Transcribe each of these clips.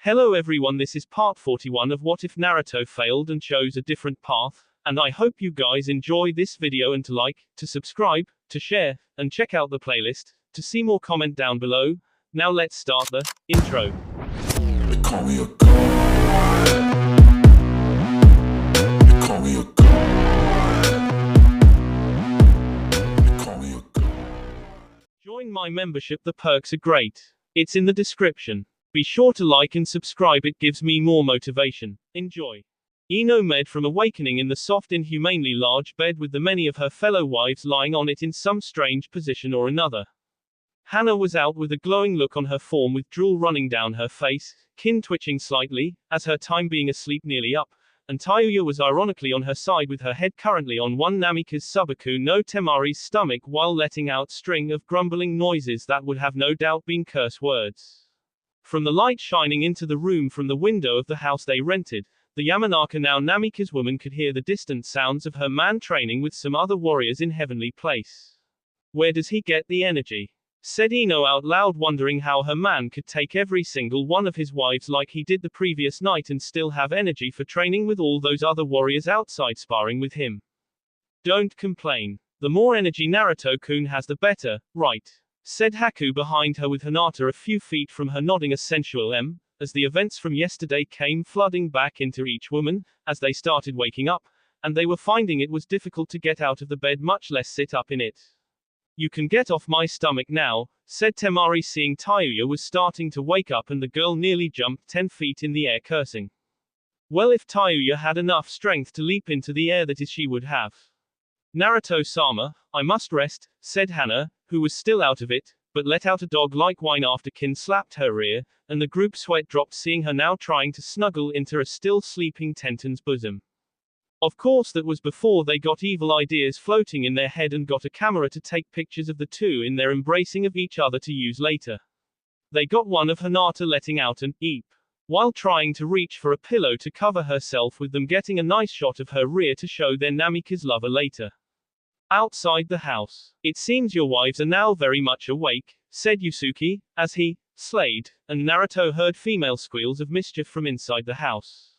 Hello everyone, this is part 41 of What If Naruto Failed and Chose a Different Path, and I hope you guys enjoy this video and to like, to subscribe, to share, and check out the playlist, to see more comment down below. Now let's start the intro. They call me a god. They call me a god. They call me a god. Join my membership, the perks are great. It's in the description. Be sure to like and subscribe, it gives me more motivation. Enjoy. Ino med from awakening in the soft inhumanely large bed with the many of her fellow wives lying on it in some strange position or another. Hana was out with a glowing look on her form with drool running down her face, kin twitching slightly, as her time being asleep nearly up, and Tayuya was ironically on her side with her head currently on one Namika's Subaku no Temari's stomach while letting out string of grumbling noises that would have no doubt been curse words. From the light shining into the room from the window of the house they rented, the Yamanaka now Namika's woman could hear the distant sounds of her man training with some other warriors in Heavenly Place. Where does he get the energy? Said Ino out loud, wondering how her man could take every single one of his wives like he did the previous night and still have energy for training with all those other warriors outside sparring with him. Don't complain. The more energy Naruto-kun has the better, right? Said Haku behind her with Hinata a few feet from her nodding a sensual as the events from yesterday came flooding back into each woman, as they started waking up, and they were finding it was difficult to get out of the bed much less sit up in it. You can get off my stomach now, said Temari seeing Tayuya was starting to wake up and the girl nearly jumped 10 feet in the air cursing. Well, if Tayuya had enough strength to leap into the air that is she would have. Naruto-sama, I must rest, said Hana, who was still out of it, but let out a dog-like whine after Kin slapped her rear, and the group sweat dropped seeing her now trying to snuggle into a still sleeping Tenten's bosom. Of course that was before they got evil ideas floating in their head and got a camera to take pictures of the two in their embracing of each other to use later. They got one of Hinata letting out an eep, while trying to reach for a pillow to cover herself with them getting a nice shot of her rear to show their Namika's lover later. Outside the house. It seems your wives are now very much awake, said Yusuke, as he slayed, and Naruto heard female squeals of mischief from inside the house.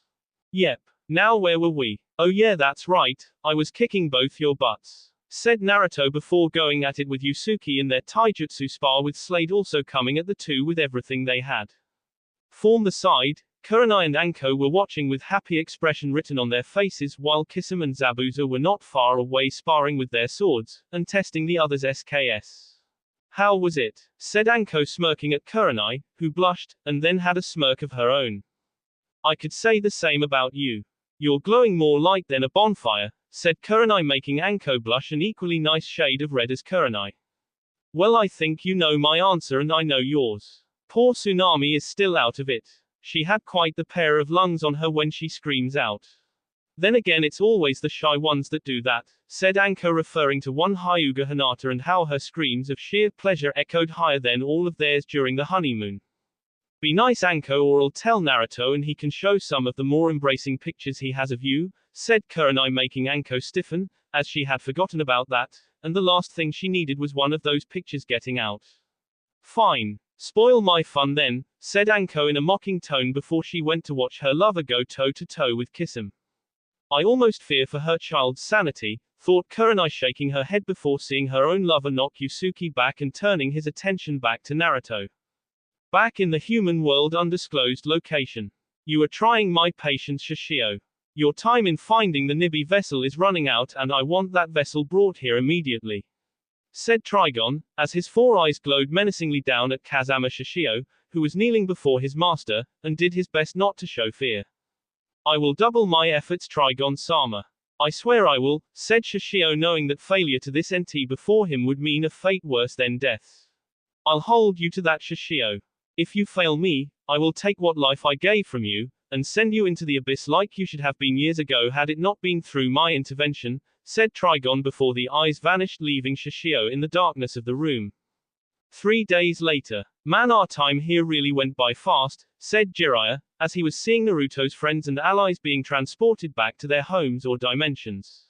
Yep. Now where were we? Oh yeah, that's right, I was kicking both your butts, said Naruto before going at it with Yusuke in their taijutsu spar with Slade also coming at the two with everything they had. From the side, Kurenai and Anko were watching with happy expression written on their faces while Kisame and Zabuza were not far away sparring with their swords, and testing the other's SKS. How was it? Said Anko smirking at Kurenai, who blushed, and then had a smirk of her own. I could say the same about you. You're glowing more light than a bonfire, said Kurenai making Anko blush an equally nice shade of red as Kurenai. Well, I think you know my answer and I know yours. Poor Tsunami is still out of it. She had quite the pair of lungs on her when she screams out. Then again, it's always the shy ones that do that, said Anko referring to one Hyuga Hinata and how her screams of sheer pleasure echoed higher than all of theirs during the honeymoon. Be nice, Anko, or I'll tell Naruto and he can show some of the more embracing pictures he has of you, said Kurenai making Anko stiffen, as she had forgotten about that, and the last thing she needed was one of those pictures getting out. Fine. Spoil my fun then, said Anko in a mocking tone before she went to watch her lover go toe-to-toe with Kisame. I almost fear for her child's sanity, thought Kurenai shaking her head before seeing her own lover knock Yusuke back and turning his attention back to Naruto. Back in the human world undisclosed location. You are trying my patience, Shishio. Your time in finding the Nibi vessel is running out and I want that vessel brought here immediately, said Trigon, as his four eyes glowed menacingly down at Kazama Shishio, who was kneeling before his master, and did his best not to show fear. I will double my efforts, Trigon-sama. I swear I will, said Shishio, knowing that failure to this NT before him would mean a fate worse than death. I'll hold you to that, Shishio. If you fail me, I will take what life I gave from you, and send you into the abyss like you should have been years ago had it not been through my intervention, said Trigon before the eyes vanished leaving Shishio in the darkness of the room. 3 days later. Man, our time here really went by fast, said Jiraiya, as he was seeing Naruto's friends and allies being transported back to their homes or dimensions.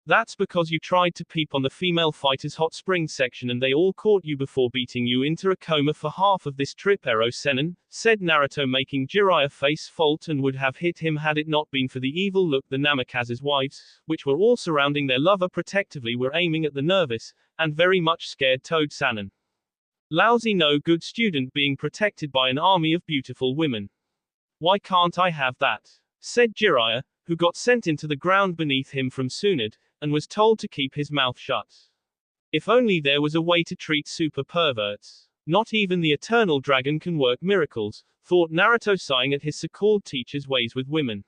That's because you tried to peep on the female fighters' hot spring section and they all caught you before beating you into a coma for half of this trip, Ero-senin, said Naruto, making Jiraiya face fault and would have hit him had it not been for the evil look the Namikaze's wives, which were all surrounding their lover protectively, were aiming at the nervous and very much scared Toad-sanin. Lousy no good student being protected by an army of beautiful women. Why can't I have that? Said Jiraiya, who got sent into the ground beneath him from Tsunade, and was told to keep his mouth shut. If only there was a way to treat super perverts. Not even the eternal dragon can work miracles, thought Naruto, sighing at his so-called teacher's ways with women.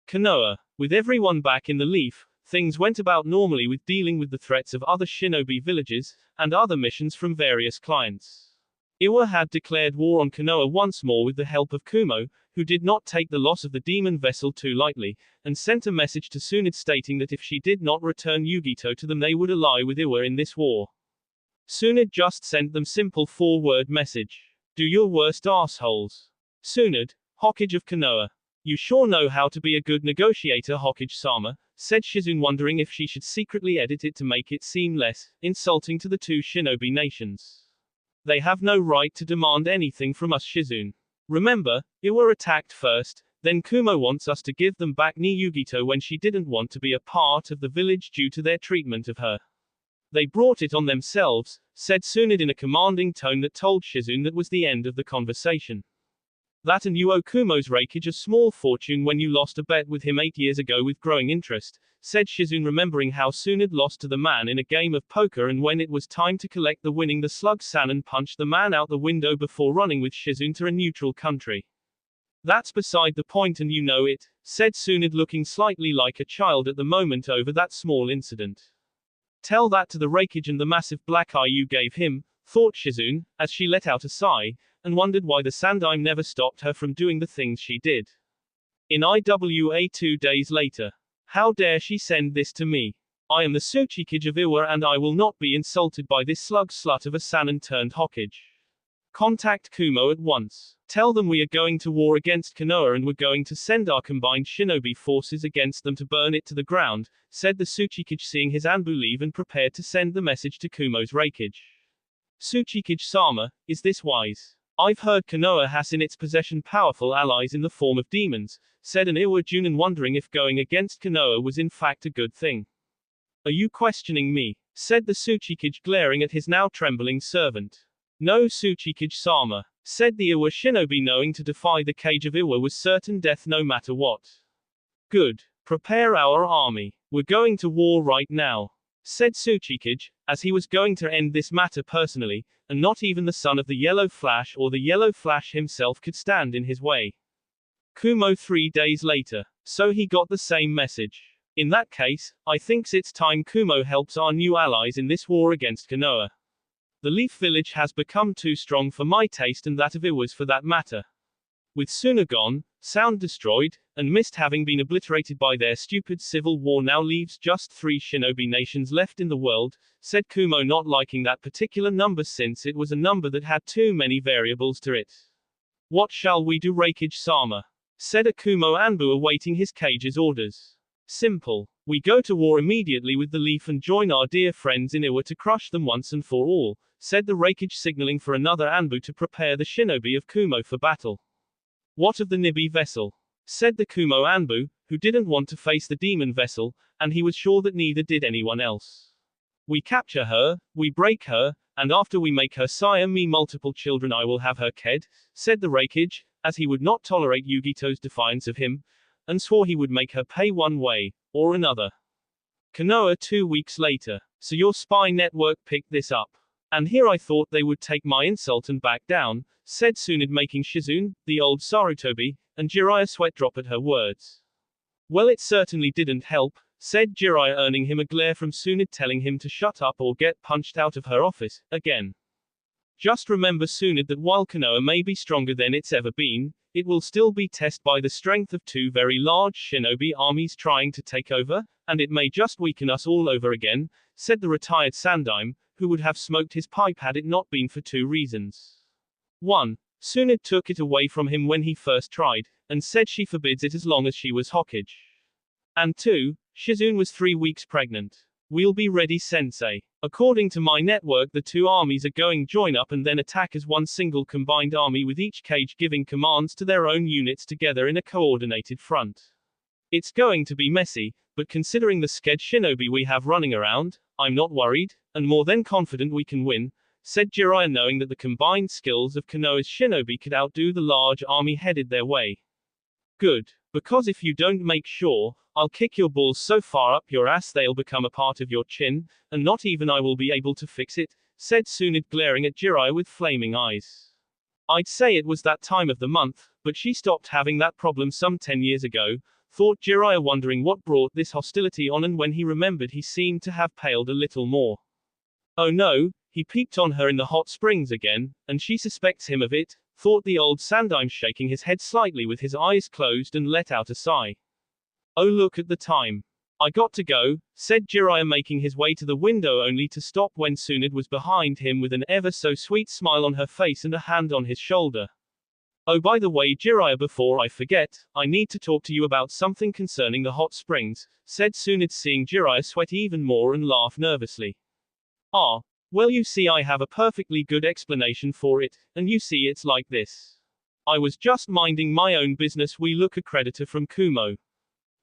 Konoha. With everyone back in the leaf, things went about normally with dealing with the threats of other shinobi villages, and other missions from various clients. Iwa had declared war on Konoha once more with the help of Kumo, who did not take the loss of the demon vessel too lightly, and sent a message to Tsunade stating that if she did not return Yugito to them they would ally with Iwa in this war. Tsunade just sent them simple 4-word message. Do your worst assholes. Tsunade, Hokage of Konoha. You sure know how to be a good negotiator, Hokage-sama, said Shizune, wondering if she should secretly edit it to make it seem less insulting to the two shinobi nations. They have no right to demand anything from us, Shizune. Remember, Iwa attacked first, then Kumo wants us to give them back Ni Yugito when she didn't want to be a part of the village due to their treatment of her. They brought it on themselves, said Tsunade in a commanding tone that told Shizune that was the end of the conversation. That and you owe Kumo's Reikage a small fortune when you lost a bet with him 8 years ago with growing interest, said Shizune, remembering how Tsunade lost to the man in a game of poker and when it was time to collect the winning the slug-sanin punched the man out the window before running with Shizune to a neutral country. That's beside the point and you know it, said Tsunade, looking slightly like a child at the moment over that small incident. Tell that to the Reikage and the massive black eye you gave him, thought Shizune, as she let out a sigh, and wondered why the Sandaime never stopped her from doing the things she did. In IWA 2 days later. How dare she send this to me? I am the Tsuchikage of Iwa and I will not be insulted by this slug slut of a Sanin turned Hokage. Contact Kumo at once. Tell them we are going to war against Konoha and we're going to send our combined shinobi forces against them to burn it to the ground, said the Tsuchikage, seeing his Anbu leave and prepared to send the message to Kumo's Reikage. Tsuchikage-sama, is this wise? I've heard Konoha has in its possession powerful allies in the form of demons, said an Iwa Junin, wondering if going against Konoha was in fact a good thing. Are you questioning me? Said the Tsuchikage, glaring at his now trembling servant. No, Tsuchikage-sama, said the Iwa shinobi, knowing to defy the cage of Iwa was certain death no matter what. Good. Prepare our army. We're going to war right now, said Tsuchikage, as he was going to end this matter personally, and not even the son of the Yellow Flash or the Yellow Flash himself could stand in his way. Kumo 3 days later. So he got the same message. In that case, I thinks it's time Kumo helps our new allies in this war against Konoha. The Leaf Village has become too strong for my taste and that of Iwa's for that matter. With Suna gone, Sound destroyed, and Mist having been obliterated by their stupid civil war, now leaves just 3 shinobi nations left in the world, said Kumo, not liking that particular number since it was a number that had too many variables to it. What shall we do, Reikage-sama? Said a Kumo Anbu, awaiting his cage's orders. Simple. We go to war immediately with the Leaf and join our dear friends in Iwa to crush them once and for all, said the Reikage, signaling for another Anbu to prepare the shinobi of Kumo for battle. What of the Nibi vessel? Said the Kumo Anbu, who didn't want to face the demon vessel, and he was sure that neither did anyone else. We capture her, we break her, and after we make her sire me multiple children I will have her ked, said the Reikage, as he would not tolerate Yugito's defiance of him, and swore he would make her pay one way or another. Konoha 2 weeks later. So your spy network picked this up. And here I thought they would take my insult and back down, said Tsunade, making Shizune, the old Sarutobi, and Jiraiya sweat drop at her words. Well, it certainly didn't help, said Jiraiya, earning him a glare from Tsunade telling him to shut up or get punched out of her office, again. Just remember, Tsunade, that while Konoha may be stronger than it's ever been, it will still be tested by the strength of 2 very large shinobi armies trying to take over, and it may just weaken us all over again, said the retired Sandaime, who would have smoked his pipe had it not been for 2 reasons. 1. Tsunade took it away from him when he first tried, and said she forbids it as long as she was Hokage. And 2. Shizune was 3 weeks pregnant. We'll be ready, sensei. According to my network, the two armies are going join up and then attack as one single combined army, with each cage giving commands to their own units together in a coordinated front. It's going to be messy, but considering the sked shinobi we have running around, I'm not worried, and more than confident we can win, said Jiraiya, knowing that the combined skills of Konoha's shinobi could outdo the large army headed their way. Good. Because if you don't make sure, I'll kick your balls so far up your ass they'll become a part of your chin, and not even I will be able to fix it, said Tsunade, glaring at Jiraiya with flaming eyes. I'd say it was that time of the month, but she stopped having that problem some 10 years ago, thought Jiraiya, wondering what brought this hostility on, and when he remembered he seemed to have paled a little more. Oh no, he peeped on her in the hot springs again, and she suspects him of it, thought the old Sandime, shaking his head slightly with his eyes closed, and let out a sigh. Oh, look at the time. I got to go, said Jiraiya, making his way to the window only to stop when Tsunade was behind him with an ever so sweet smile on her face and a hand on his shoulder. Oh, by the way, Jiraiya, before I forget, I need to talk to you about something concerning the hot springs, said Tsunade, seeing Jiraiya sweat even more and laugh nervously. Ah, well, you see, I have a perfectly good explanation for it, and you see, it's like this. I was just minding my own business. We look a creditor from Kumo,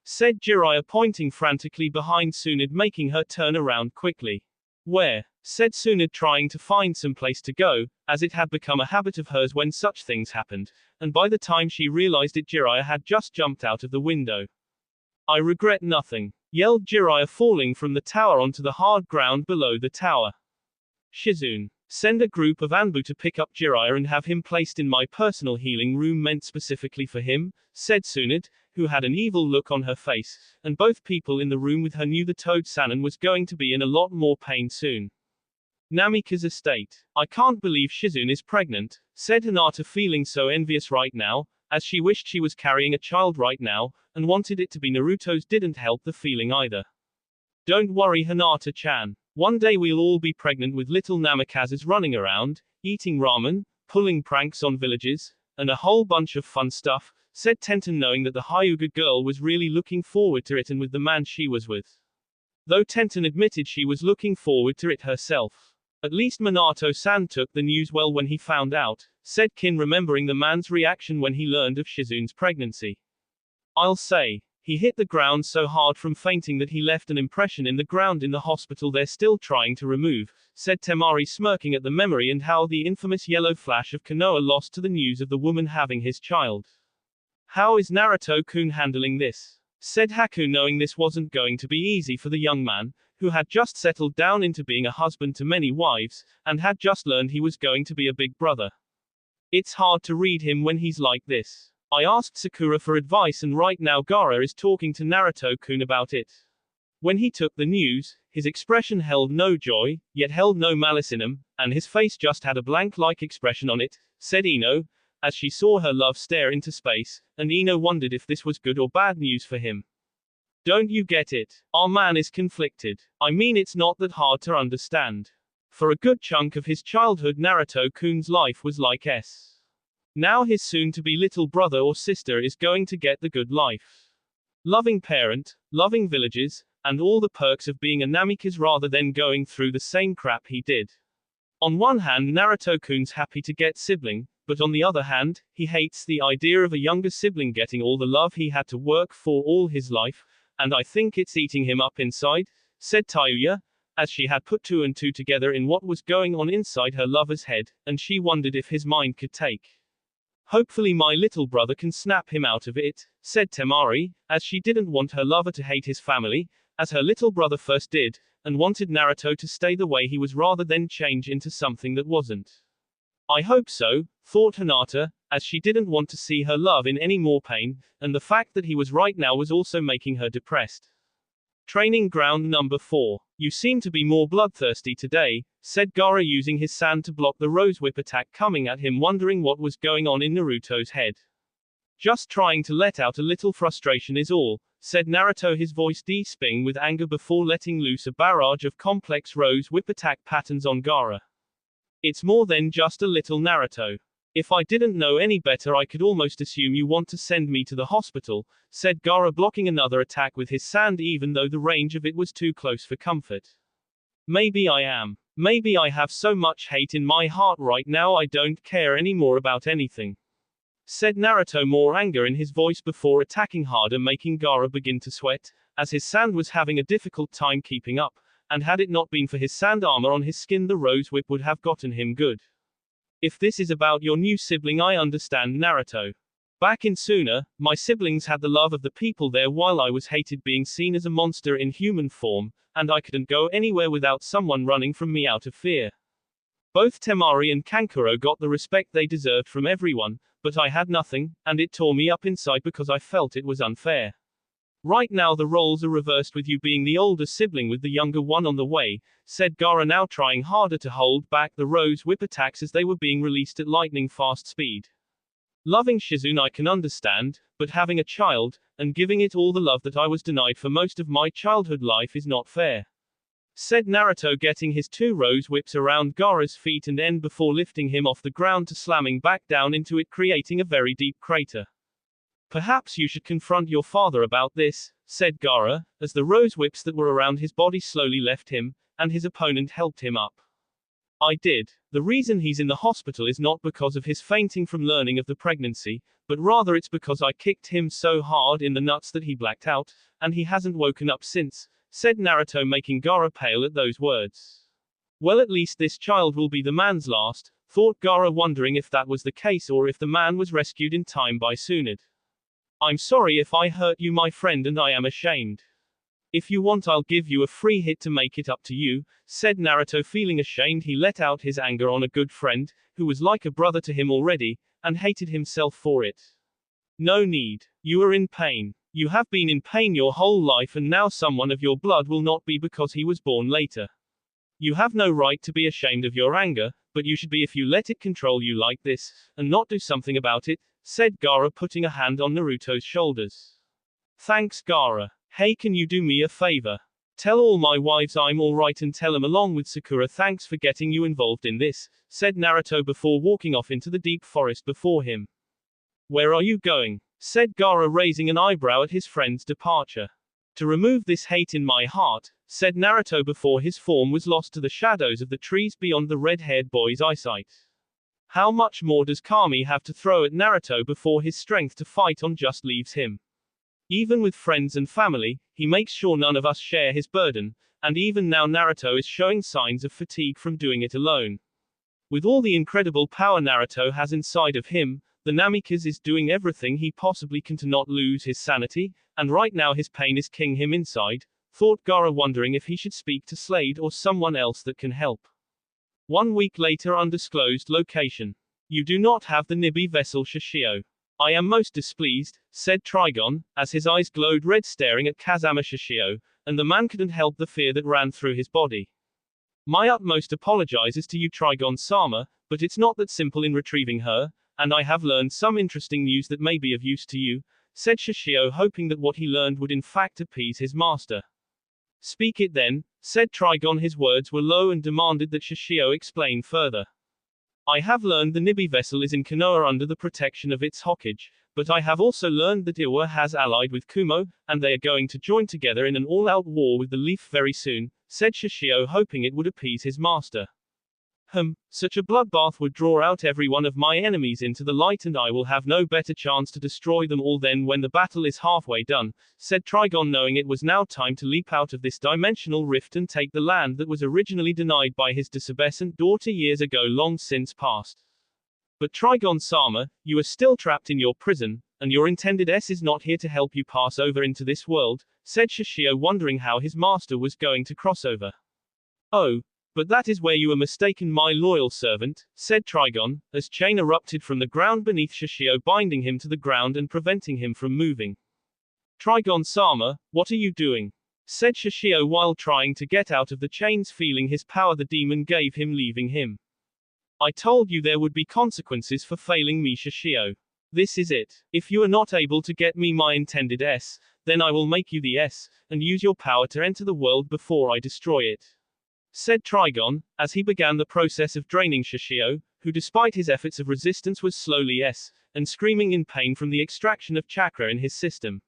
said Jiraiya, pointing frantically behind Tsunade, making her turn around quickly. Where? Said Tsunade, trying to find some place to go, as it had become a habit of hers when such things happened, and by the time she realized it, Jiraiya had just jumped out of the window. I regret nothing, yelled Jiraiya, falling from the tower onto the hard ground below the tower. Shizune, send a group of Anbu to pick up Jiraiya and have him placed in my personal healing room meant specifically for him, said Tsunade, who had an evil look on her face, and both people in the room with her knew the Toad Sannon was going to be in a lot more pain soon. Namika's estate. I can't believe Shizune is pregnant, said Hinata, feeling so envious right now, as she wished she was carrying a child right now, and wanted it to be Naruto's. Didn't help the feeling either. Don't worry, Hinata-chan. One day we'll all be pregnant with little Namikazes running around, eating ramen, pulling pranks on villages, and a whole bunch of fun stuff, said Tenten, knowing that the Hyuga girl was really looking forward to it and with the man she was with. Though Tenten admitted she was looking forward to it herself. At least Minato-san took the news well when he found out, said Kin, remembering the man's reaction when he learned of Shizune's pregnancy. I'll say, he hit the ground so hard from fainting that he left an impression in the ground in the hospital they're still trying to remove, said Temari, smirking at the memory and how the infamous yellow flash of Konoha lost to the news of the woman having his child. How is Naruto-kun handling this? Said Haku, knowing this wasn't going to be easy for the young man, who had just settled down into being a husband to many wives, and had just learned he was going to be a big brother. It's hard to read him when he's like this. I asked Sakura for advice, and right now Gaara is talking to Naruto-kun about it. When he took the news, his expression held no joy, yet held no malice in him, and his face just had a blank-like expression on it, said Ino, as she saw her love stare into space, and Ino wondered if this was good or bad news for him. Don't you get it? Our man is conflicted. I mean, it's not that hard to understand. For a good chunk of his childhood, Naruto-kun's life was like S. Now his soon-to-be little brother or sister is going to get the good life. Loving parent, loving villages, and all the perks of being a Namikaze rather than going through the same crap he did. On one hand, Naruto-kun's happy to get sibling, but on the other hand, he hates the idea of a younger sibling getting all the love he had to work for all his life, and I think it's eating him up inside, said Tayuya, as she had put two and two together in what was going on inside her lover's head, and she wondered if his mind could take. Hopefully my little brother can snap him out of it, said Temari, as she didn't want her lover to hate his family, as her little brother first did, and wanted Naruto to stay the way he was rather than change into something that wasn't. I hope so, thought Hinata, as she didn't want to see her love in any more pain, and the fact that he was right now was also making her depressed. Training ground number 4. You seem to be more bloodthirsty today, said Gaara, using his sand to block the Rose Whip attack coming at him, wondering what was going on in Naruto's head. Just trying to let out a little frustration is all, said Naruto, his voice deepening with anger before letting loose a barrage of complex Rose Whip attack patterns on Gaara. It's more than just a little, Naruto. If I didn't know any better, I could almost assume you want to send me to the hospital, said Gaara, blocking another attack with his sand even though the range of it was too close for comfort. Maybe I am. Maybe I have so much hate in my heart right now I don't care anymore about anything, said Naruto, more anger in his voice before attacking harder, making Gaara begin to sweat, as his sand was having a difficult time keeping up, and had it not been for his sand armor on his skin, the rose whip would have gotten him good. If this is about your new sibling, I understand, Naruto. Back in Suna, my siblings had the love of the people there while I was hated being seen as a monster in human form, and I couldn't go anywhere without someone running from me out of fear. Both Temari and Kankuro got the respect they deserved from everyone, but I had nothing, and it tore me up inside because I felt it was unfair. Right now the roles are reversed with you being the older sibling with the younger one on the way, said Gaara, now trying harder to hold back the rose whip attacks as they were being released at lightning fast speed. Loving Shizune I can understand, but having a child, and giving it all the love that I was denied for most of my childhood life is not fair, said Naruto, getting his two rose whips around Gaara's feet and end before lifting him off the ground to slamming back down into it, creating a very deep crater. Perhaps you should confront your father about this, said Gaara, as the rose whips that were around his body slowly left him, and his opponent helped him up. I did. The reason he's in the hospital is not because of his fainting from learning of the pregnancy, but rather it's because I kicked him so hard in the nuts that he blacked out, and he hasn't woken up since, said Naruto, making Gaara pale at those words. Well, at least this child will be the man's last, thought Gaara, wondering if that was the case or if the man was rescued in time by Tsunade. I'm sorry if I hurt you, my friend, and I am ashamed. If you want, I'll give you a free hit to make it up to you, said Naruto, feeling ashamed he let out his anger on a good friend, who was like a brother to him already, and hated himself for it. No need. You are in pain. You have been in pain your whole life, and now someone of your blood will not be because he was born later. You have no right to be ashamed of your anger, but you should be if you let it control you like this, and not do something about it, said Gaara, putting a hand on Naruto's shoulders. Thanks, Gaara. Hey, can you do me a favor? Tell all my wives I'm alright and tell them along with Sakura thanks for getting you involved in this, said Naruto before walking off into the deep forest before him. Where are you going? Said Gaara, raising an eyebrow at his friend's departure. To remove this hate in my heart, said Naruto before his form was lost to the shadows of the trees beyond the red-haired boy's eyesight. How much more does Kami have to throw at Naruto before his strength to fight on just leaves him? Even with friends and family, he makes sure none of us share his burden, and even now Naruto is showing signs of fatigue from doing it alone. With all the incredible power Naruto has inside of him, the Namikaze is doing everything he possibly can to not lose his sanity, and right now his pain is killing him inside, thought Gaara, wondering if he should speak to Slade or someone else that can help. 1 week later, undisclosed location. You do not have the Nibi vessel, Shishio. I am most displeased, said Trigon, as his eyes glowed red staring at Kazama Shishio, and the man couldn't help the fear that ran through his body. My utmost apologizes to you, Trigon-sama, but it's not that simple in retrieving her, and I have learned some interesting news that may be of use to you, said Shishio, hoping that what he learned would in fact appease his master. Speak it then, said Trigon. His words were low and demanded that Shishio explain further. I have learned the Nibi vessel is in Konoha under the protection of its Hokage, but I have also learned that Iwa has allied with Kumo, and they are going to join together in an all-out war with the Leaf very soon, said Shishio, hoping it would appease his master. Such a bloodbath would draw out every one of my enemies into the light, and I will have no better chance to destroy them all than when the battle is halfway done, said Trigon, knowing it was now time to leap out of this dimensional rift and take the land that was originally denied by his disobedient daughter years ago long since past. But Trigon-sama, you are still trapped in your prison, and your intended S is not here to help you pass over into this world, said Shishio, wondering how his master was going to cross over. Oh, but that is where you are mistaken, my loyal servant, said Trigon, as chain erupted from the ground beneath Shishio, binding him to the ground and preventing him from moving. Trigon-sama, what are you doing? Said Shishio while trying to get out of the chains, feeling his power the demon gave him leaving him. I told you there would be consequences for failing me, Shishio. This is it. If you are not able to get me my intended S, then I will make you the S, and use your power to enter the world before I destroy it, said Trigon, as he began the process of draining Shishio, who despite his efforts of resistance was slowly and screaming in pain from the extraction of chakra in his system.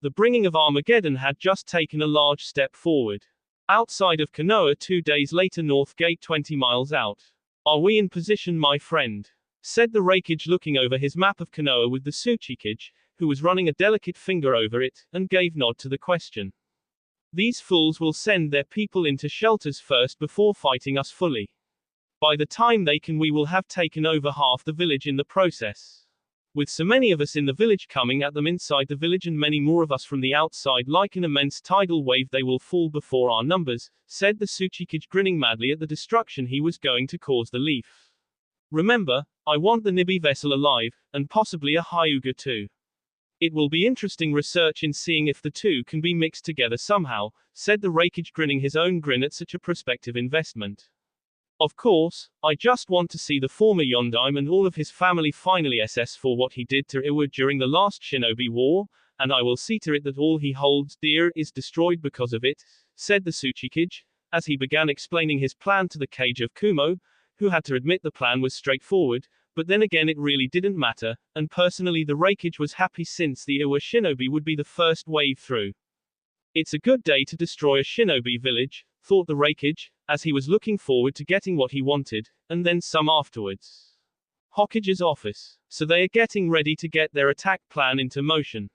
The bringing of Armageddon had just taken a large step forward. Outside of Konoha 2 days later, North Gate 20 miles out. Are we in position, my friend? Said the Raikage, looking over his map of Konoha with the Tsuchikage, who was running a delicate finger over it, and gave nod to the question. These fools will send their people into shelters first before fighting us fully. By the time they can, we will have taken over half the village in the process. With so many of us in the village coming at them inside the village and many more of us from the outside like an immense tidal wave, they will fall before our numbers, said the Tsuchikage, grinning madly at the destruction he was going to cause the leaf. Remember, I want the Nibi vessel alive, and possibly a Hyuga too. It will be interesting research in seeing if the two can be mixed together somehow, said the Raikage, grinning his own grin at such a prospective investment. Of course, I just want to see the former Yondaime and all of his family finally assess for what he did to Iwa during the last Shinobi War, and I will see to it that all he holds dear is destroyed because of it, said the Tsuchikage, as he began explaining his plan to the Kage of Kumo, who had to admit the plan was straightforward, but then again it really didn't matter, and personally the Raikage was happy since the Iwa Shinobi would be the first wave through. It's a good day to destroy a Shinobi village, thought the Raikage, as he was looking forward to getting what he wanted, and then some afterwards. Hokage's office. So they are getting ready to get their attack plan into motion.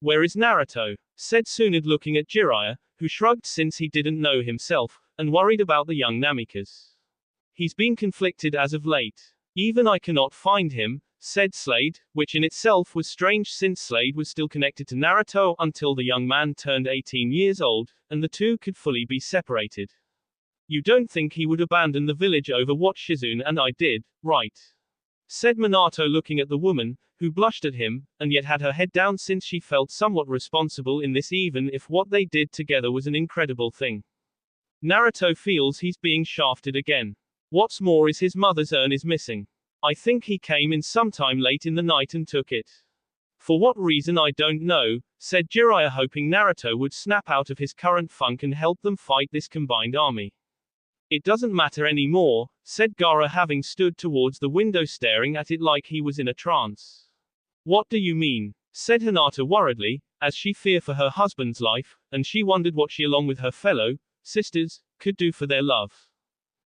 Where is Naruto? Said Tsunade, looking at Jiraiya, who shrugged since he didn't know himself, and worried about the young Namikas. He's been conflicted as of late. Even I cannot find him, said Slade, which in itself was strange since Slade was still connected to Naruto until the young man turned 18 years old, and the two could fully be separated. You don't think he would abandon the village over what Shizune and I did, right? Said Minato, looking at the woman, who blushed at him, and yet had her head down since she felt somewhat responsible in this, even if what they did together was an incredible thing. Naruto feels he's being shafted again. What's more is his mother's urn is missing. I think he came in sometime late in the night and took it. For what reason I don't know, said Jiraiya, hoping Naruto would snap out of his current funk and help them fight this combined army. It doesn't matter anymore, said Gaara, having stood towards the window staring at it like he was in a trance. What do you mean? Said Hinata worriedly, as she feared for her husband's life, and she wondered what she along with her fellow sisters could do for their love.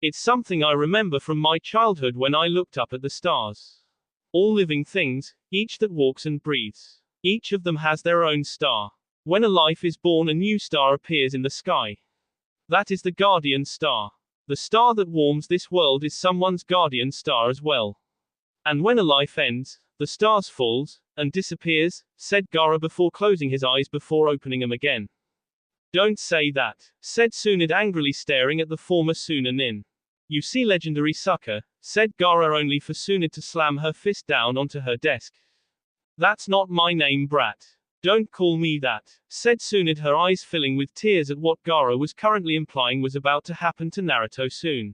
It's something I remember from my childhood when I looked up at the stars. All living things, each that walks and breathes. Each of them has their own star. When a life is born, a new star appears in the sky. That is the guardian star. The star that warms this world is someone's guardian star as well. And when a life ends, the star falls and disappears, said Gaara before closing his eyes before opening them again. Don't say that, said Tsunade, angrily staring at the former Sunanin. You see, legendary sucker, said Gaara, only for Tsunade to slam her fist down onto her desk. That's not my name, brat. Don't call me that, said Tsunade, her eyes filling with tears at what Gaara was currently implying was about to happen to Naruto soon.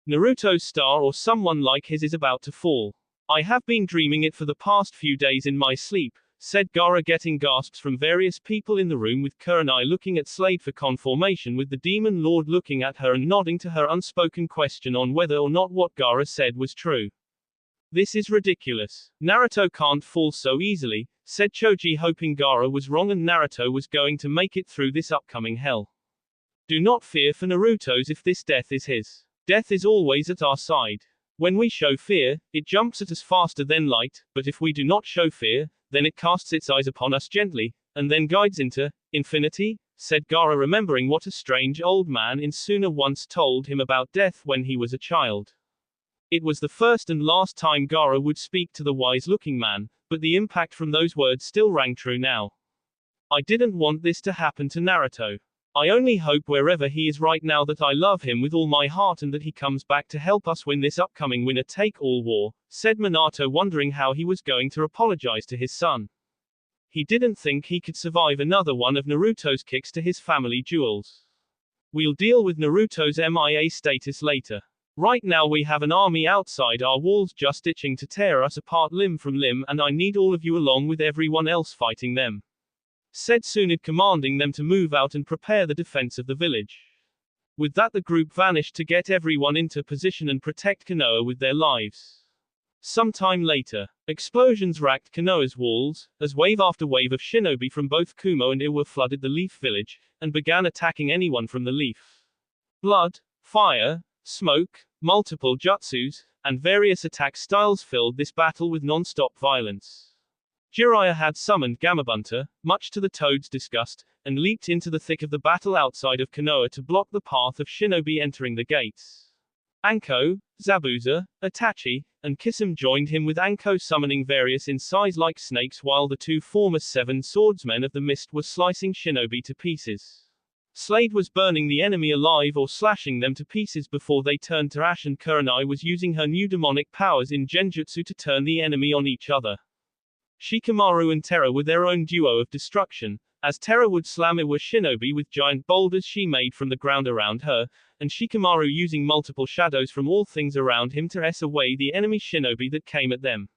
Naruto's star, or someone like his, is about to fall. I have been dreaming it for the past few days in my sleep, said Gaara, getting gasps from various people in the room, with Kurenai looking at Slade for confirmation, with the Demon Lord looking at her and nodding to her unspoken question on whether or not what Gaara said was true. This is ridiculous. Naruto can't fall so easily, said Choji, hoping Gaara was wrong and Naruto was going to make it through this upcoming hell. Do not fear for Naruto's if this death is his. Death is always at our side. When we show fear, it jumps at us faster than light, but if we do not show fear, then it casts its eyes upon us gently, and then guides into infinity, said Gaara, remembering what a strange old man in Suna once told him about death when he was a child. It was the first and last time Gaara would speak to the wise-looking man, but the impact from those words still rang true now. I didn't want this to happen to Naruto. I only hope wherever he is right now that I love him with all my heart and that he comes back to help us win this upcoming winner-take-all war, said Minato, wondering how he was going to apologize to his son. He didn't think he could survive another one of Naruto's kicks to his family jewels. We'll deal with Naruto's MIA status later. Right now we have an army outside our walls just itching to tear us apart limb from limb, and I need all of you along with everyone else fighting them, said Tsunade, commanding them to move out and prepare the defense of the village. With that, the group vanished to get everyone into position and protect Konoha with their lives. Sometime later, explosions racked Konoha's walls, as wave after wave of shinobi from both Kumo and Iwa flooded the Leaf Village, and began attacking anyone from the Leaf. Blood, fire, smoke, multiple jutsus, and various attack styles filled this battle with non-stop violence. Jiraiya had summoned Gamabunta, much to the Toad's disgust, and leaped into the thick of the battle outside of Konoha to block the path of shinobi entering the gates. Anko, Zabuza, Itachi, and Kisame joined him, with Anko summoning various in size like snakes, while the two former seven swordsmen of the mist were slicing shinobi to pieces. Slade was burning the enemy alive or slashing them to pieces before they turned to ash, and Kurenai was using her new demonic powers in genjutsu to turn the enemy on each other. Shikamaru and Terra were their own duo of destruction, as Terra would slam Iwa shinobi with giant boulders she made from the ground around her, and Shikamaru using multiple shadows from all things around him to s away the enemy shinobi that came at them.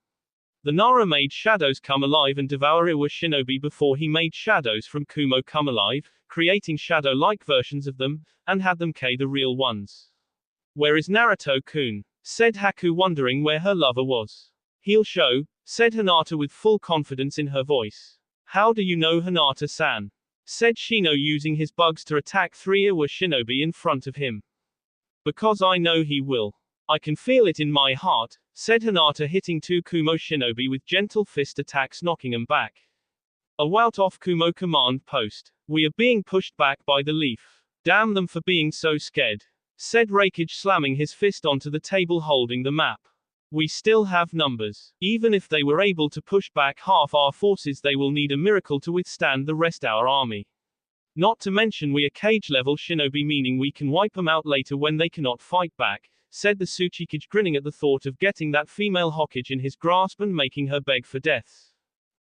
The Nara made shadows come alive and devour Iwa shinobi before he made shadows from Kumo come alive, creating shadow-like versions of them, and had them K the real ones. "Where is Naruto-kun?" said Haku, wondering where her lover was. "He'll show," said Hinata with full confidence in her voice. "How do you know, Hinata-san?" said Shino, using his bugs to attack 3 Iwa shinobi in front of him. "Because I know he will. I can feel it in my heart," said Hinata, hitting 2 Kumo shinobi with gentle fist attacks, knocking them back. "A wout off Kumo command post. We are being pushed back by the Leaf. Damn them for being so scared," said Reikage, slamming his fist onto the table holding the map. "We still have numbers. Even if they were able to push back half our forces, they will need a miracle to withstand the rest our army. Not to mention we are cage-level shinobi, meaning we can wipe them out later when they cannot fight back," said the Tsuchikage, grinning at the thought of getting that female Hokage in his grasp and making her beg for death.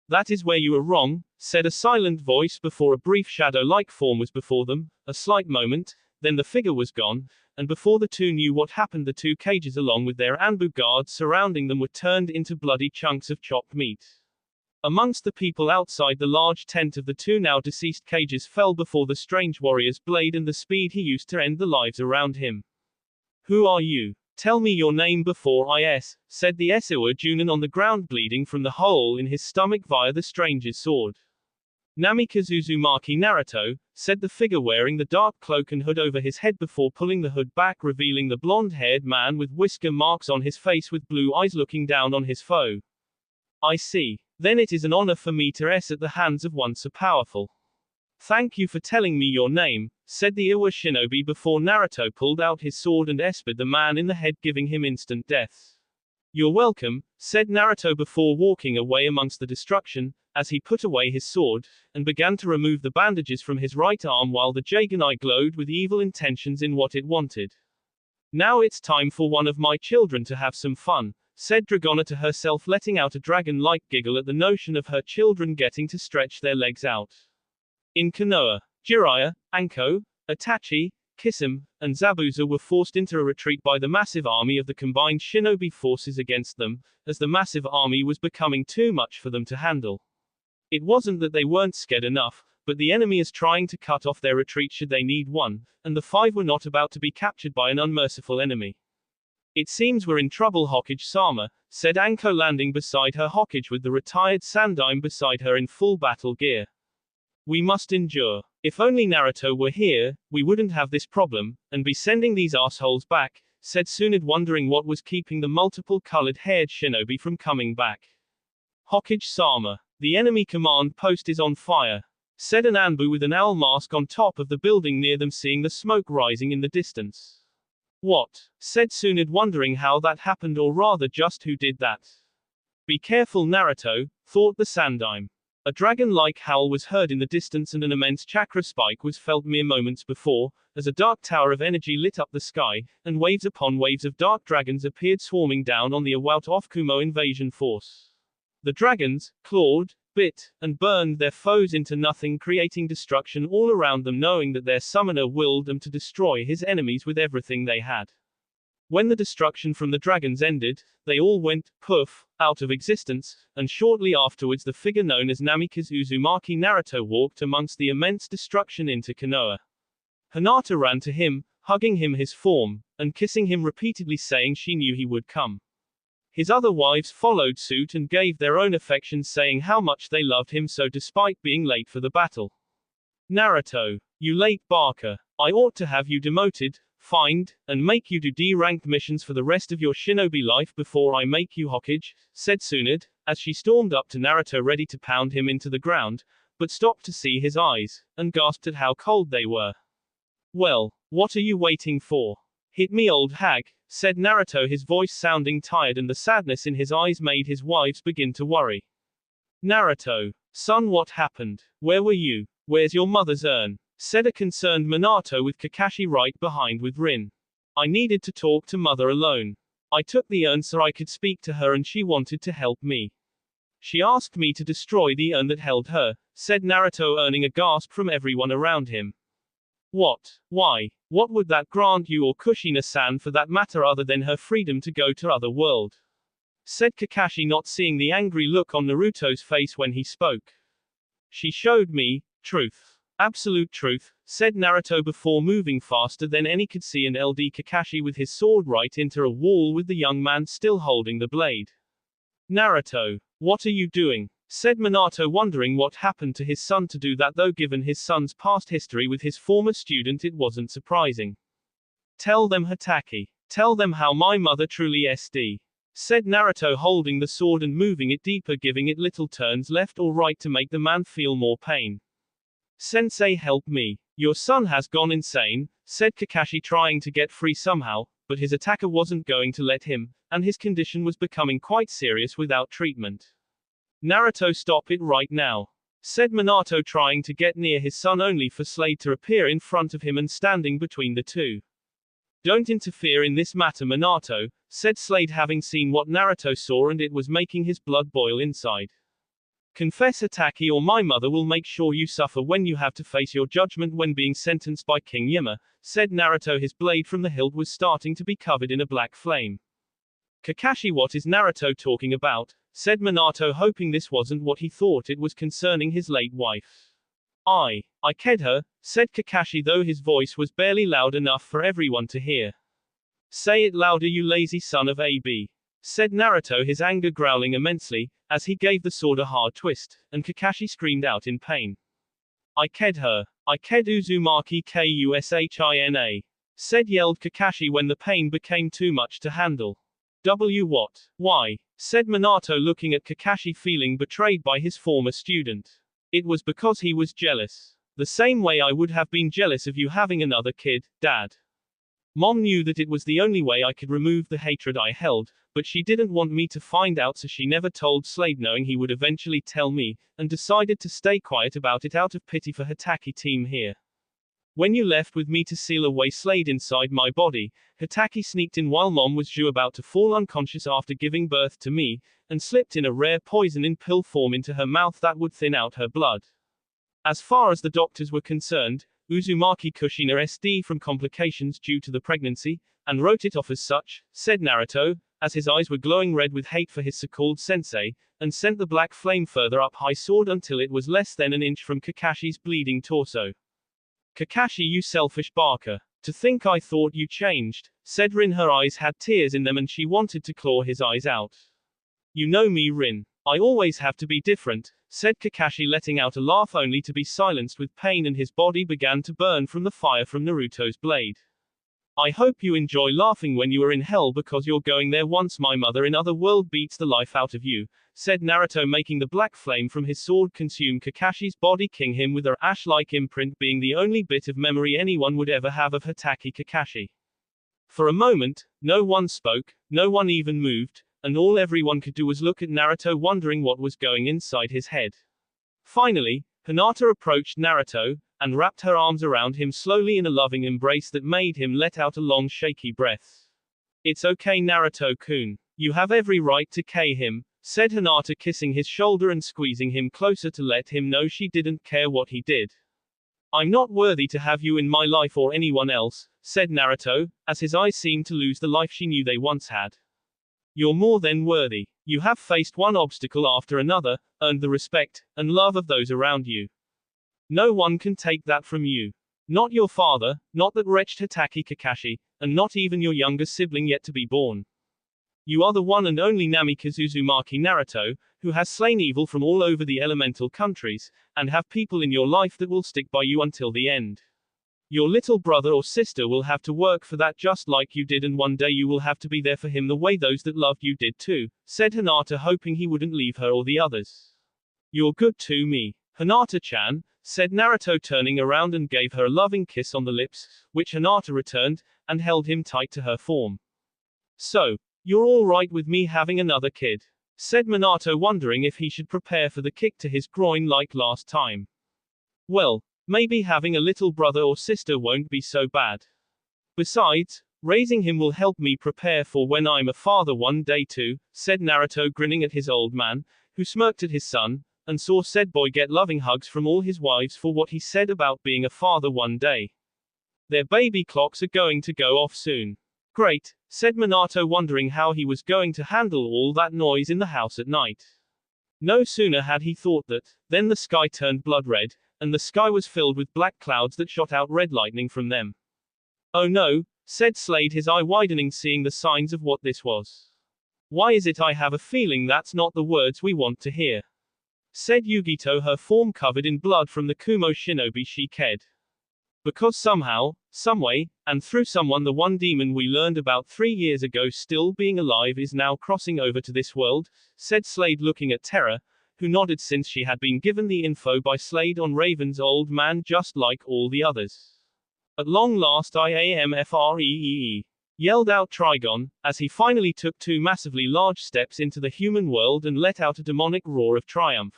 "That is where you are wrong," said a silent voice before a brief shadow-like form was before them, a slight moment, then the figure was gone, and before the two knew what happened, the 2 cages along with their Anbu guards surrounding them were turned into bloody chunks of chopped meat. Amongst the people outside the large tent of the 2 now deceased cages fell before the strange warrior's blade and the speed he used to end the lives around him. "Who are you? Tell me your name before I said the Iwa Junin on the ground, bleeding from the hole in his stomach via the stranger's sword. "Namikaze Uzumaki Naruto," said the figure wearing the dark cloak and hood over his head before pulling the hood back, revealing the blonde-haired man with whisker marks on his face with blue eyes looking down on his foe. "I see. Then it is an honor for me to at the hands of one so powerful." "Thank you for telling me your name," said the Iwa shinobi before Naruto pulled out his sword and esped the man in the head, giving him instant death. "You're welcome," said Naruto before walking away amongst the destruction, as he put away his sword, and began to remove the bandages from his right arm while the Jaganai glowed with evil intentions in what it wanted. "Now it's time for one of my children to have some fun," said Dragona to herself, letting out a dragon-like giggle at the notion of her children getting to stretch their legs out. In Konoha, Jiraiya, Anko, Itachi, Kisame, and Zabuza were forced into a retreat by the massive army of the combined shinobi forces against them, as the massive army was becoming too much for them to handle. It wasn't that they weren't scared enough, but the enemy is trying to cut off their retreat should they need one, and the 5 were not about to be captured by an unmerciful enemy. "It seems we're in trouble, Hokage-sama," said Anko, landing beside her Hokage with the retired Sandaime beside her in full battle gear. "We must endure. If only Naruto were here, we wouldn't have this problem, and be sending these assholes back," said Tsunade, wondering what was keeping the multiple-colored haired shinobi from coming back. "Hokage-sama, the enemy command post is on fire," said an Anbu with an owl mask on top of the building near them, seeing the smoke rising in the distance. "What?" said Tsunade, wondering how that happened, or rather just who did that. "Be careful, Naruto," thought the Sandaime. A dragon-like howl was heard in the distance, and an immense chakra spike was felt mere moments before, as a dark tower of energy lit up the sky, and waves upon waves of dark dragons appeared swarming down on the Awalt of Kumo invasion force. The dragons clawed, bit, and burned their foes into nothing, creating destruction all around them, knowing that their summoner willed them to destroy his enemies with everything they had. When the destruction from the dragons ended, they all went, poof, out of existence, and shortly afterwards the figure known as Namikaze Uzumaki Naruto walked amongst the immense destruction into Konoha. Hinata ran to him, hugging him his form, and kissing him repeatedly, saying she knew he would come. His other wives followed suit and gave their own affections, saying how much they loved him so despite being late for the battle. Naruto, you late barker. I ought to have you demoted, fined, and make you do D-ranked missions for the rest of your shinobi life before I make you Hokage, said Tsunade, as she stormed up to Naruto ready to pound him into the ground, but stopped to see his eyes, and gasped at how cold they were. Well, what are you waiting for? Hit me, old hag, said Naruto, his voice sounding tired, and the sadness in his eyes made his wives begin to worry. Naruto, son, what happened? Where were you? Where's your mother's urn? Said a concerned Minato, with Kakashi right behind with Rin. I needed to talk to mother alone. I took the urn so I could speak to her and she wanted to help me. She asked me to destroy the urn that held her, said Naruto, earning a gasp from everyone around him. What? Why? What would that grant you, or Kushina-san for that matter, other than her freedom to go to other world? Said Kakashi, not seeing the angry look on Naruto's face when he spoke. She showed me truth. Absolute truth, said Naruto before moving faster than any could see and LD Kakashi with his sword right into a wall with the young man still holding the blade. Naruto, what are you doing? Said Minato, wondering what happened to his son to do that, though given his son's past history with his former student it wasn't surprising. Tell them, Hatake. Tell them how my mother truly SD. Said Naruto, holding the sword and moving it deeper, giving it little turns left or right to make the man feel more pain. Sensei, help me. Your son has gone insane, said Kakashi, trying to get free somehow, but his attacker wasn't going to let him, and his condition was becoming quite serious without treatment. Naruto, stop it right now. Said Minato, trying to get near his son only for Slade to appear in front of him and standing between the two. Don't interfere in this matter, Minato, said Slade, having seen what Naruto saw and it was making his blood boil inside. Confess, Hatake, or my mother will make sure you suffer when you have to face your judgment when being sentenced by King Yama, said Naruto. His blade from the hilt was starting to be covered in a black flame. Kakashi, what is Naruto talking about? Said Minato, hoping this wasn't what he thought it was concerning his late wife. I ked her, said Kakashi, though his voice was barely loud enough for everyone to hear. Say it louder, you lazy son of a b, said Naruto, his anger growling immensely, as he gave the sword a hard twist, and Kakashi screamed out in pain. I ked her. I ked Uzumaki Kushina, yelled Kakashi when the pain became too much to handle. What? Why? Said Minato, looking at Kakashi, feeling betrayed by his former student. It was because he was jealous. The same way I would have been jealous of you having another kid, Dad. Mom knew that it was the only way I could remove the hatred I held, but she didn't want me to find out, so she never told Slade, knowing he would eventually tell me, and decided to stay quiet about it out of pity for Hatake team here. When you left with me to seal away Slade inside my body, Hatake sneaked in while Mom was due about to fall unconscious after giving birth to me, and slipped in a rare poison in pill form into her mouth that would thin out her blood. As far as the doctors were concerned, Uzumaki Kushina SD from complications due to the pregnancy, and wrote it off as such, said Naruto, as his eyes were glowing red with hate for his so-called sensei, and sent the black flame further up high sword until it was less than an inch from Kakashi's bleeding torso. Kakashi, you selfish barker. To think I thought you changed, said Rin. Her eyes had tears in them and she wanted to claw his eyes out. You know me, Rin. I always have to be different, said Kakashi, letting out a laugh only to be silenced with pain, and his body began to burn from the fire from Naruto's blade. I hope you enjoy laughing when you are in hell, because you're going there once my mother in other world beats the life out of you, said Naruto, making the black flame from his sword consume Kakashi's body, killing him with her ash-like imprint, being the only bit of memory anyone would ever have of Hatake Kakashi. For a moment, no one spoke, no one even moved, and all everyone could do was look at Naruto, wondering what was going inside his head. Finally, Hinata approached Naruto, and wrapped her arms around him slowly in a loving embrace that made him let out a long shaky breath. It's okay, Naruto-kun. You have every right to K him, said Hinata, kissing his shoulder and squeezing him closer to let him know she didn't care what he did. I'm not worthy to have you in my life or anyone else, said Naruto, as his eyes seemed to lose the life she knew they once had. You're more than worthy. You have faced one obstacle after another, earned the respect and love of those around you. No one can take that from you. Not your father, not that wretched Hitaki Kakashi, and not even your younger sibling yet to be born. You are the one and only Namikaze Uzumaki Naruto, who has slain evil from all over the elemental countries, and have people in your life that will stick by you until the end. Your little brother or sister will have to work for that just like you did, and one day you will have to be there for him the way those that loved you did too, said Hinata, hoping he wouldn't leave her or the others. You're good to me, Hinata-chan, said Naruto, turning around and gave her a loving kiss on the lips, which Hinata returned, and held him tight to her form. So, you're all right with me having another kid? Said Minato, wondering if he should prepare for the kick to his groin like last time. Well, maybe having a little brother or sister won't be so bad. Besides, raising him will help me prepare for when I'm a father one day too, said Naruto, grinning at his old man, who smirked at his son, and saw said boy get loving hugs from all his wives for what he said about being a father one day. Their baby clocks are going to go off soon. Great, said Minato, wondering how he was going to handle all that noise in the house at night. No sooner had he thought that, than the sky turned blood red, and the sky was filled with black clouds that shot out red lightning from them. Oh no, said Slade, his eye widening, seeing the signs of what this was. Why is it I have a feeling that's not the words we want to hear? Said Yugito, her form covered in blood from the Kumo shinobi she ked. Because somehow, someway, and through someone, the one demon we learned about 3 years ago still being alive is now crossing over to this world, said Slade, looking at Terra, who nodded since she had been given the info by Slade on Raven's old man just like all the others. At long last I am free, yelled out Trigon, as he finally took 2 massively large steps into the human world and let out a demonic roar of triumph.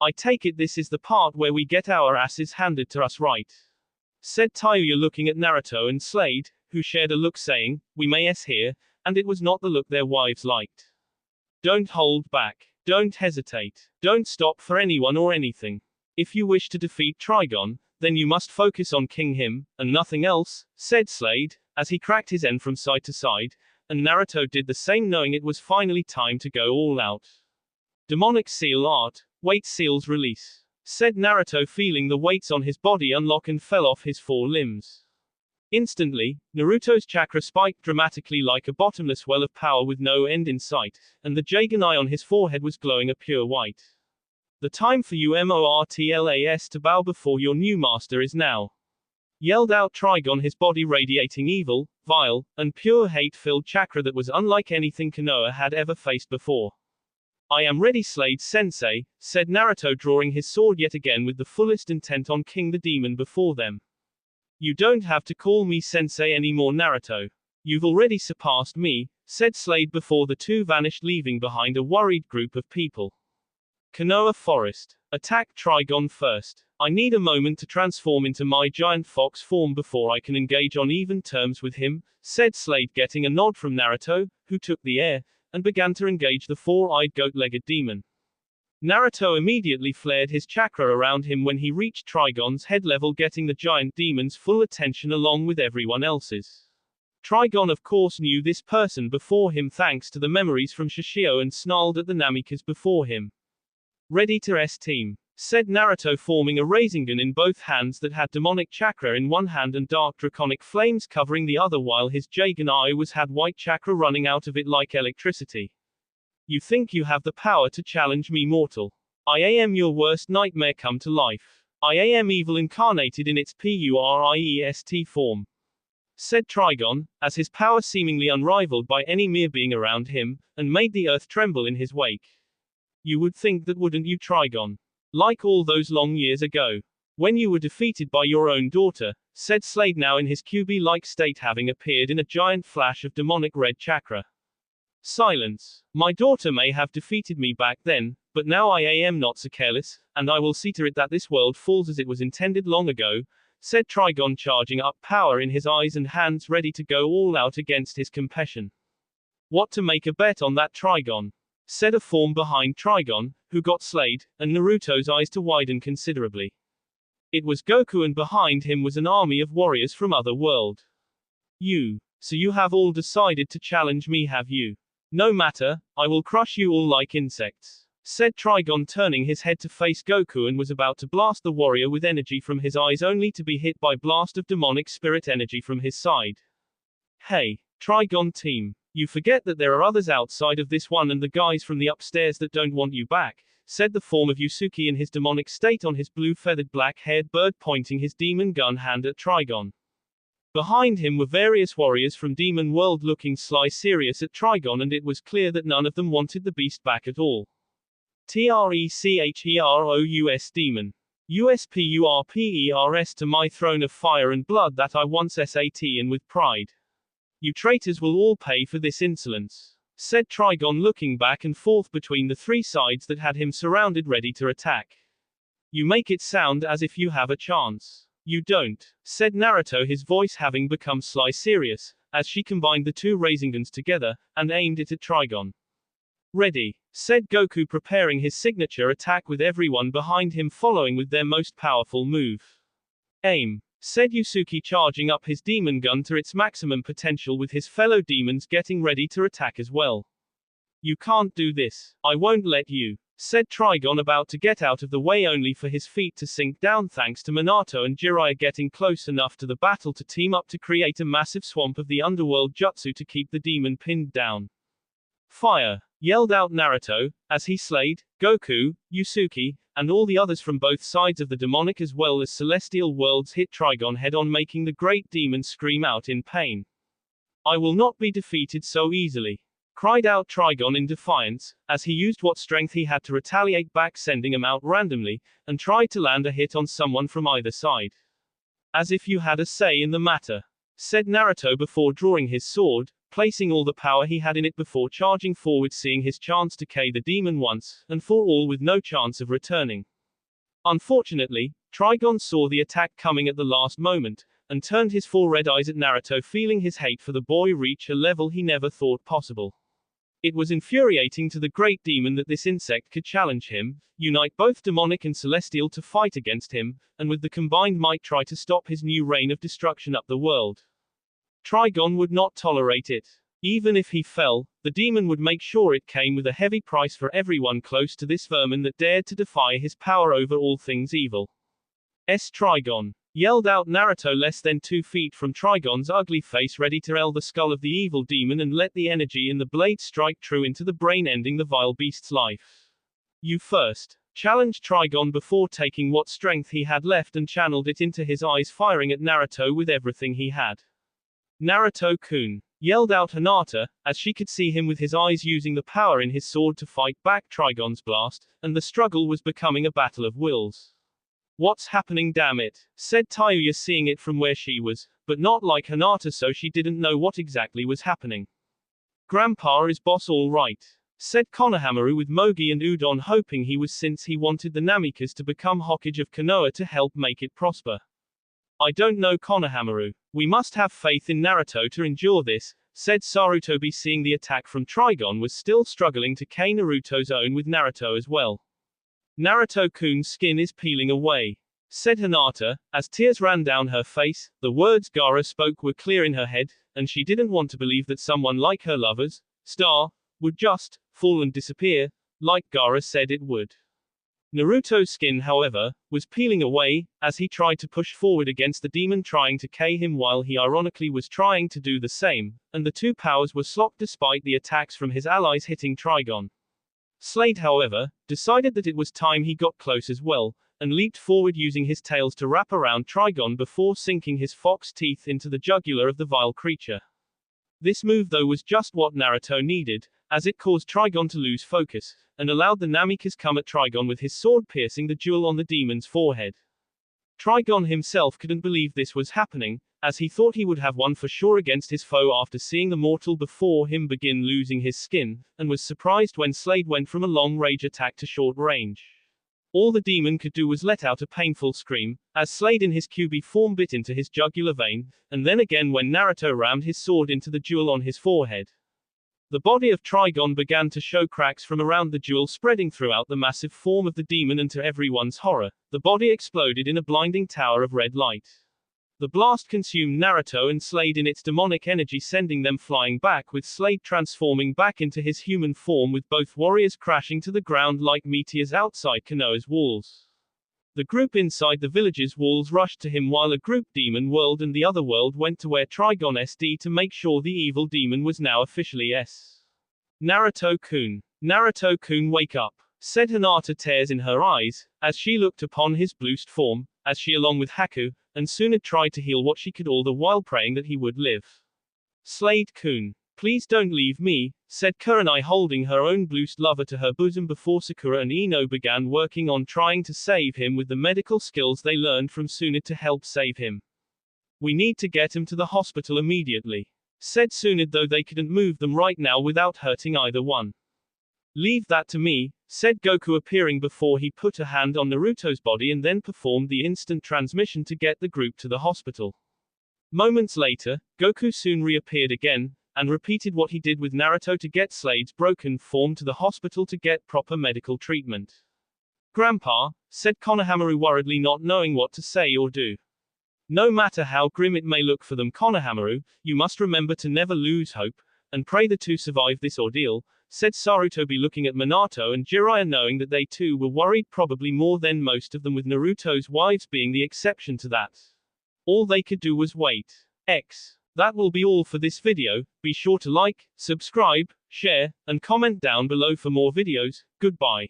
I take it this is the part where we get our asses handed to us, right? Said Tayuya, looking at Naruto and Slade, who shared a look saying, we may s here, and it was not the look their wives liked. Don't hold back. Don't hesitate. Don't stop for anyone or anything. If you wish to defeat Trigon, then you must focus on King him, and nothing else, said Slade, as he cracked his N from side to side, and Naruto did the same, knowing it was finally time to go all out. Demonic seal art, weight seals release. Said Naruto, feeling the weights on his body unlock and fell off his 4 limbs. Instantly, Naruto's chakra spiked dramatically like a bottomless well of power with no end in sight, and the Jagan eye on his forehead was glowing a pure white. The time for you mortals to bow before your new master is now. Yelled out Trigon, his body radiating evil, vile, and pure hate-filled chakra that was unlike anything Konoha had ever faced before. I am ready, Slade-sensei, said Naruto, drawing his sword yet again with the fullest intent on King the demon before them. You don't have to call me sensei anymore, Naruto. You've already surpassed me, said Slade before the 2 vanished, leaving behind a worried group of people. Konoha Forest. Attack Trigon first. I need a moment to transform into my giant fox form before I can engage on even terms with him, said Slade, getting a nod from Naruto, who took the air, and began to engage the 4-eyed goat-legged demon. Naruto immediately flared his chakra around him when he reached Trigon's head level, getting the giant demon's full attention along with everyone else's. Trigon of course knew this person before him thanks to the memories from Shishio, and snarled at the Namikaze before him. Ready to S-team, said Naruto, forming a Rasengan in both hands that had demonic chakra in one hand and dark draconic flames covering the other, while his Jagan eye had white chakra running out of it like electricity. You think you have the power to challenge me, mortal? I am your worst nightmare come to life. I am evil incarnated in its puriest form. Said Trigon, as his power seemingly unrivaled by any mere being around him, and made the earth tremble in his wake. You would think that, wouldn't you, Trigon? Like all those long years ago. When you were defeated by your own daughter, said Slade, now in his QB-like state, having appeared in a giant flash of demonic red chakra. Silence. My daughter may have defeated me back then, but now I am not so careless, and I will see to it that this world falls as it was intended long ago, said Trigon, charging up, power in his eyes and hands ready to go all out against his compassion. What to make a bet on that, Trigon? Said a form behind Trigon, who got Slade, and Naruto's eyes to widen considerably. It was Goku, and behind him was an army of warriors from other world. So you have all decided to challenge me, have you? No matter, I will crush you all like insects. said Trigon, turning his head to face Goku, and was about to blast the warrior with energy from his eyes, only to be hit by blast of demonic spirit energy from his side. Hey, Trigon team. You forget that there are others outside of this one and the guys from the upstairs that don't want you back, said the form of Yusuke in his demonic state on his blue-feathered black-haired bird, pointing his demon gun hand at Trigon. Behind him were various warriors from Demon World looking sly serious at Trigon, and it was clear that none of them wanted the beast back at all. Trecheros demon. Uspurpers to my throne of fire and blood that I once sat in with pride. You traitors will all pay for this insolence, said Trigon, looking back and forth between the three sides that had him surrounded ready to attack. You make it sound as if you have a chance. You don't, said Naruto, his voice having become sly serious, as she combined the two Raisingans together, and aimed it at Trigon. Ready, said Goku, preparing his signature attack with everyone behind him following with their most powerful move. Aim, said Yusuke, charging up his demon gun to its maximum potential with his fellow demons getting ready to attack as well. You can't do this. I won't let you, said Trigon, about to get out of the way, only for his feet to sink down thanks to Minato and Jiraiya getting close enough to the battle to team up to create a massive swamp of the underworld jutsu to keep the demon pinned down. Fire! Yelled out Naruto, as he slayed Goku, Yusuke, and all the others from both sides of the demonic as well as celestial worlds hit Trigon head-on, making the great demon scream out in pain. I will not be defeated so easily, cried out Trigon in defiance, as he used what strength he had to retaliate back, sending him out randomly, and tried to land a hit on someone from either side. As if you had a say in the matter, said Naruto before drawing his sword, placing all the power he had in it before charging forward, seeing his chance to K the demon once and for all with no chance of returning. Unfortunately, Trigon saw the attack coming at the last moment, and turned his four red eyes at Naruto, feeling his hate for the boy reach a level he never thought possible. It was infuriating to the great demon that this insect could challenge him, unite both demonic and celestial to fight against him, and with the combined might try to stop his new reign of destruction up the world. Trigon would not tolerate it. Even if he fell, the demon would make sure it came with a heavy price for everyone close to this vermin that dared to defy his power over all things evil. Trigon! Yelled out Naruto, less than 2 feet from Trigon's ugly face, ready to ell the skull of the evil demon and let the energy in the blade strike true into the brain, ending the vile beast's life. You first, challenged Trigon before taking what strength he had left and channeled it into his eyes, firing at Naruto with everything he had. Naruto-kun! Yelled out Hinata, as she could see him with his eyes using the power in his sword to fight back Trigon's blast, and the struggle was becoming a battle of wills. What's happening, damn it? Said Tayuya, seeing it from where she was, but not like Hinata, so she didn't know what exactly was happening. Grandpa is boss all right, said Konohamaru with Mogi and Udon, hoping he was, since he wanted the Namikas to become Hokage of Konoha to help make it prosper. I don't know, Konohamaru. We must have faith in Naruto to endure this, said Sarutobi, seeing the attack from Trigon was still struggling to K Naruto's own with Naruto as well. Naruto-kun's skin is peeling away, said Hinata, as tears ran down her face. The words Gaara spoke were clear in her head, and she didn't want to believe that someone like her lover's star would just fall and disappear, like Gaara said it would. Naruto's skin, however, was peeling away, as he tried to push forward against the demon trying to K him, while he ironically was trying to do the same, and the two powers were slocked despite the attacks from his allies hitting Trigon. Slade, however, decided that it was time he got close as well, and leaped forward using his tails to wrap around Trigon before sinking his fox teeth into the jugular of the vile creature. This move, though, was just what Naruto needed, as it caused Trigon to lose focus, and allowed the Namikas come at Trigon with his sword piercing the jewel on the demon's forehead. Trigon himself couldn't believe this was happening, as he thought he would have won for sure against his foe after seeing the mortal before him begin losing his skin, and was surprised when Slade went from a long-range attack to short range. All the demon could do was let out a painful scream, as Slade in his QB form bit into his jugular vein, and then again when Naruto rammed his sword into the jewel on his forehead. The body of Trigon began to show cracks from around the jewel, spreading throughout the massive form of the demon, and to everyone's horror, the body exploded in a blinding tower of red light. The blast consumed Naruto and Slade in its demonic energy, sending them flying back, with Slade transforming back into his human form, with both warriors crashing to the ground like meteors outside Konoha's walls. The group inside the village's walls rushed to him, while a group Demon World and the other world went to where Trigon SD to make sure the evil demon was now officially S. Naruto-kun. Naruto-kun, wake up, said Hinata, tears in her eyes, as she looked upon his bluest form, as she along with Haku, and Tsunade tried to heal what she could, all the while praying that he would live. Slade-kun. Please don't leave me, said Kurenai, holding her own bluest lover to her bosom before Sakura and Ino began working on trying to save him with the medical skills they learned from Tsunade to help save him. We need to get him to the hospital immediately, said Tsunade, though they couldn't move them right now without hurting either one. Leave that to me, said Goku, appearing before he put a hand on Naruto's body and then performed the instant transmission to get the group to the hospital. Moments later, Goku soon reappeared again, and repeated what he did with Naruto to get Slade's broken form to the hospital to get proper medical treatment. Grandpa, said Konohamaru worriedly, not knowing what to say or do. No matter how grim it may look for them, Konohamaru, you must remember to never lose hope, and pray the two survive this ordeal, said Sarutobi, looking at Minato and Jiraiya, knowing that they too were worried, probably more than most of them, with Naruto's wives being the exception to that. All they could do was wait. That will be all for this video. Be sure to like, subscribe, share, and comment down below for more videos. Goodbye.